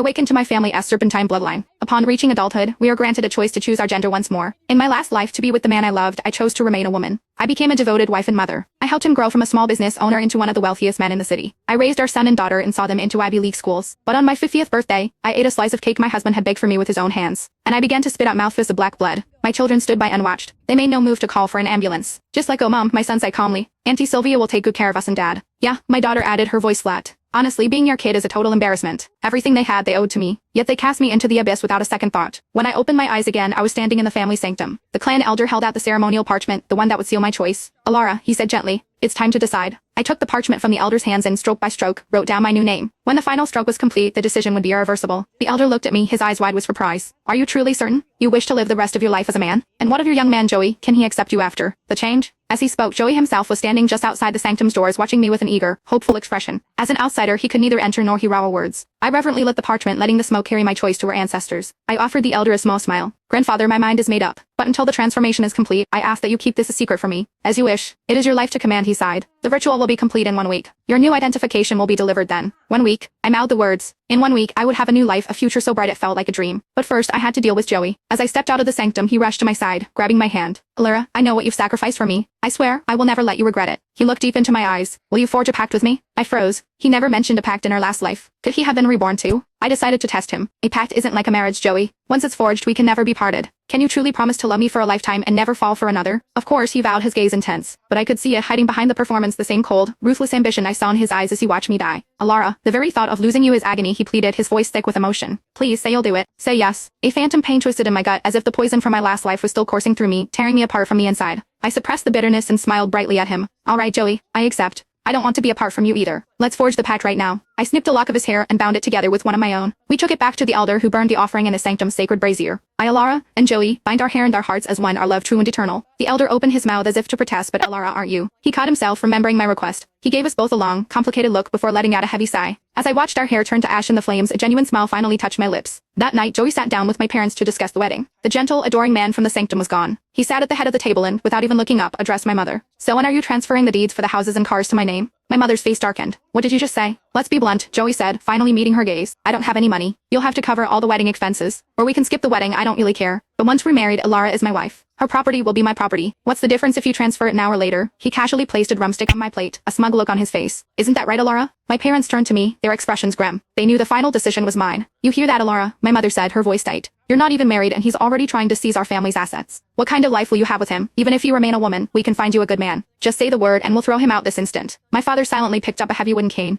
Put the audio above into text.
awakened to my family as serpentine bloodline. Upon reaching adulthood, we are granted a choice to choose our gender once more. In my last life to be with the man I loved, I chose to remain a woman. I became a devoted wife and mother. I helped him grow from a small business owner into one of the wealthiest men in the city. I raised our son and daughter and saw them into Ivy League schools. But on my 50th birthday, I ate a slice of cake my husband had baked for me with his own hands. And I began to spit out mouthfuls of black blood. My children stood by unwatched. They made no move to call for an ambulance. Just like, "Oh mom," my son said calmly. "Auntie Sylvia will take good care of us and dad." "Yeah," my daughter added, her voice flat. "Honestly, being your kid is a total embarrassment. Everything they had they owed to me. Yet they cast me into the abyss without a second thought." When I opened my eyes again, I was standing in the family sanctum. The clan elder held out the ceremonial parchment, the one that would seal my choice. "Alara," he said gently, "it's time to decide." I took the parchment from the elder's hands and stroke by stroke, wrote down my new name. When the final stroke was complete, the decision would be irreversible. The elder looked at me, his eyes wide with surprise. "Are you truly certain? You wish to live the rest of your life as a man? And what of your young man Joey? Can he accept you after the change?" As he spoke, Joey himself was standing just outside the sanctum's doors watching me with an eager, hopeful expression. As an outsider, he could neither enter nor hear our words. I reverently lit the parchment, letting the smoke carry my choice to our ancestors. I offered the elder a small smile. "Grandfather, my mind is made up. But until the transformation is complete, I ask that you keep this a secret from me." "As you wish. It is your life to command," he sighed. "The ritual will be complete in 1 week. Your new identification will be delivered then." 1 week. I mouthed the words. In 1 week, I would have a new life, a future so bright it felt like a dream. But first, I had to deal with Joey. As I stepped out of the sanctum, he rushed to my side, grabbing my hand. "Alara, I know what you've sacrificed for me. I swear, I will never let you regret it." He looked deep into my eyes. "Will you forge a pact with me?" I froze. He never mentioned a pact in our last life. Could he have been reborn too? I decided to test him. "A pact isn't like a marriage, Joey. Once it's forged, we can never be parted. Can you truly promise to love me for a lifetime and never fall for another?" Of course, he vowed, his gaze intense. But I could see it hiding behind the performance, the same cold, ruthless ambition I saw in his eyes as he watched me die. "Alara, the very thought of losing you is agony," he pleaded, his voice thick with emotion. "Please say you'll do it. Say yes." A phantom pain twisted in my gut, as if the poison from my last life was still coursing through me, tearing me apart from the inside. I suppressed the bitterness and smiled brightly at him. "All right, Joey, I accept. I don't want to be apart from you either. Let's forge the pact right now." I snipped a lock of his hair and bound it together with one of my own. We took it back to the elder, who burned the offering in his sanctum's sacred brazier. "I, Alara, and Joey, bind our hair and our hearts as one, our love true and eternal." The elder opened his mouth as if to protest, but "Alara, aren't you?" He caught himself, remembering my request. He gave us both a long, complicated look before letting out a heavy sigh. As I watched our hair turn to ash in the flames, a genuine smile finally touched my lips. That night, Joey sat down with my parents to discuss the wedding. The gentle, adoring man from the sanctum was gone. He sat at the head of the table and, without even looking up, addressed my mother. "So when are you transferring the deeds for the houses and cars to my name?" My mother's face darkened. "What did you just say?" "Let's be blunt," Joey said, finally meeting her gaze. "I don't have any money. You'll have to cover all the wedding expenses. Or we can skip the wedding, I don't really care. But once we're married, Alara is my wife. Her property will be my property. What's the difference if you transfer it now or later?" He casually placed a drumstick on my plate, a smug look on his face. "Isn't that right, Alara?" My parents turned to me, their expressions grim. They knew the final decision was mine. "You hear that, Alara?" my mother said, her voice tight. "You're not even married and he's already trying to seize our family's assets. What kind of life will you have with him? Even if you remain a woman, we can find you a good man. Just say the word and we'll throw him out this instant." My father silently picked up a heavy wooden cane.